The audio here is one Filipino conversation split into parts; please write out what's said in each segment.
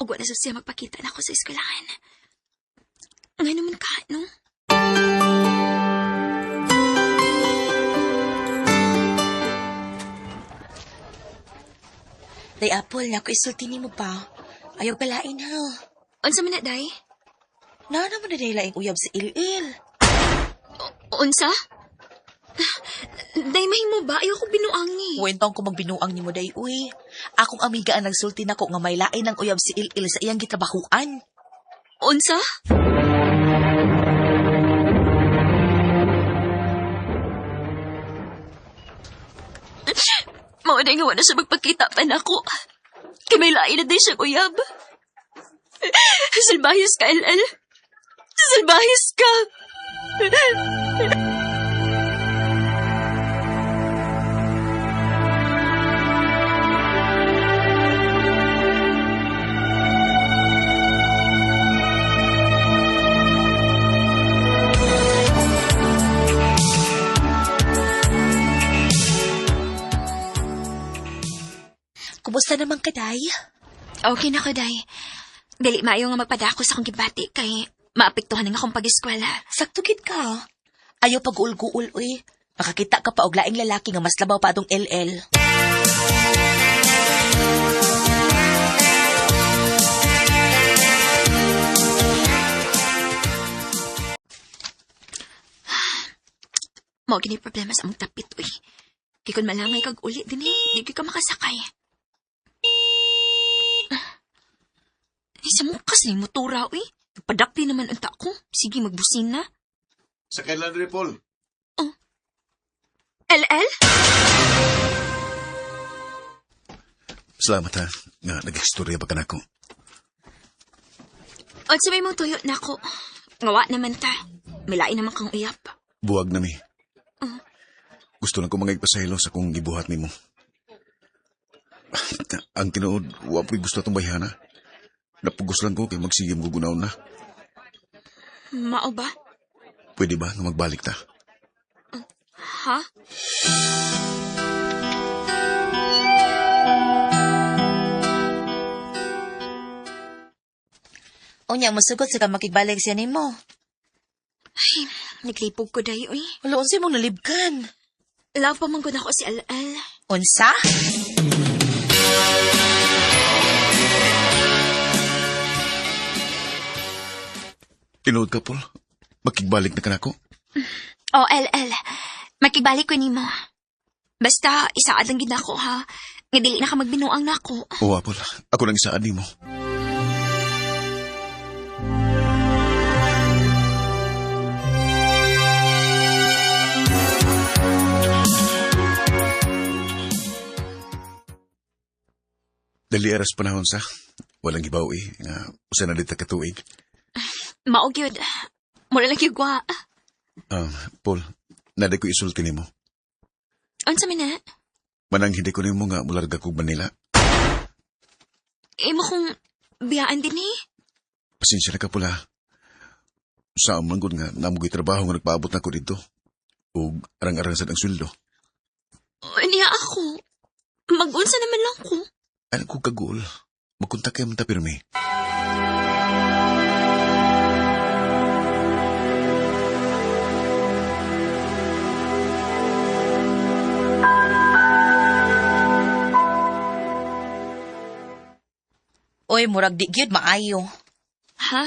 O wala sa siya magpakita na ako sa eskwelahan. Nga naman ka, no? Day Apple, naku isulti ni mo pa. Ayaw palain ha. Unsa man na, day? Na naman na day laing uyab sa il-il. Unsa? Day, mahimo ba? Ayaw ko binuangi. Wentong ko magbinuang ni mo day, uy. Akong amiga ang nagsulti nako nga may lain ng uyab si il-il sa iyang gitrabahuan. Unsa? Mao day nga wala siya magpakita pa nako. Kay may lain na day siya, uyab. Salbahis ka, LL. Salbahis ka. Kumusta naman ka, day? Okay na ko, day. Dili maayo nga magpadako sa akong gibati kay maapektuhan nga akong pag-eskwela. Sakto gid ka. Ayaw pag-uul-guul, uy. Makakita ka pa og laing lalaki nga mas labaw pa atong LL. Mao gini problema sa among tapit, uy. Kay kun malangay kag uli din di ka makasakay. Sa mukas ni motora, uy. Padakti naman unta ko. Sige, magbusin na. Sa kailan rin, Paul? LL? Salamat ha, nga nag-istorya pa ka na ko. O sa may mong tuyo na ko. Ngawa naman ta. Milain naman kang uyap. Buwag na mi. Gusto lang ko mga ipasahilo sa kong gibuhat ni mo. Ang tinuod, huwag ko'y gusto itong bayhana. Napugos lang ko kay magsigim gugunaw na. Mao ba? Pwede ba nga magbalik ta? Ha? Unya, masugot sa ka makigbalik siya ni mo. Ay, naglipog ko dahi, uy. Wala unsa mong nalibkan. Love pa man ko na ako si LL. Unsa? Tinuod ka, Paul. Makigbalik na ka na ko. O, LL. Makibalik ko ni mo. Basta, isaad lang gid ako, ha? Nga dili na ka magbinuang na ako. Oo, Paul. Ako nang isaan ni mo. Dali aras panahon sa. Walang ibaw nga usa na dita katuig. Mao gyud. Mura lang yung gwa. Paul, naday ko isulti nimo. Unsa man na? Manang hindi ko nimo nga mularga kog Manila. Imo kong biyaan din eh. Pasensya na ka, Paul ha. Sa amang gud nga namugoy trabaho nga nagpaabot na ko dito. Ug arang-arang sad ang sweldo. Niya ako. Mag-unsa naman lang ko. Ano ko kagul? Magkontak kayo man ta pirmi. Oy, murag di gyud maayo. Ha?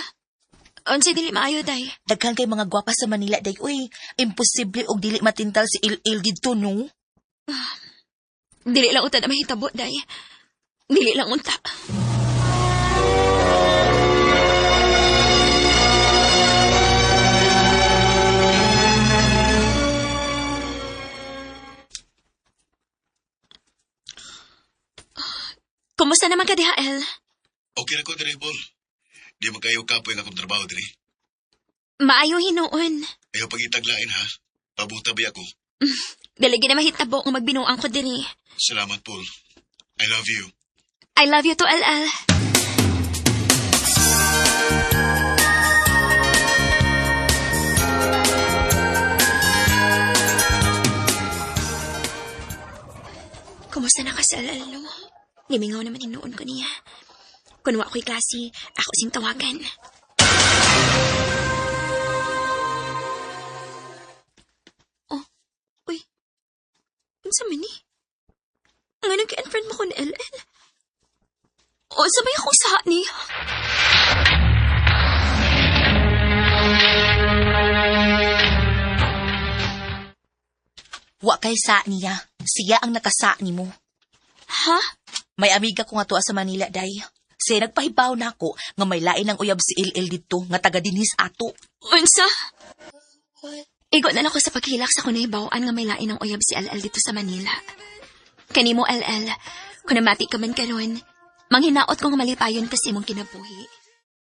Unsa dili maayo, day? Daghan kay mga gwapa sa Manila day. Uy, imposible og dili matintal si il-il didto no. Dili lang unta na mahitabo, day. Dili lang unta. Kumusta naman ka, DHL? Okay na ko diri, Paul. Di man kayo kapoy nga akong trabaho diri. Maayo hinuon. Ayaw pag-itaglain ha. Pabuta ba ako? Dili gid na mahitabo nga magbinuang ko diri. Salamat, Paul. I love you. I love you to LL. Kumusta na ka sa LL, no? Gimingaw naman hinuon ko niya. Kung wa ko'y klase, ako sing tawagan. Oh, uy. Unsa man ni? Nga nag-unfriend mo ko ni LL? O, sabay akong saha ni. Wa kay sa niya. Siya ang nakasa ni mo. Ha? May amiga ko nga tuwa sa Manila, day. Siya nagpahibaw na ako nga may lain ng uyab si LL dito nga taga dinhis ato. Unsa? Igo na ako sa paghilak sa kunay bawaan nga may lain ng uyab si LL dito sa Manila. Kanimo LL, kung namati ka man karon, manghinaot ko nga malipayon kasi imong kinabuhi.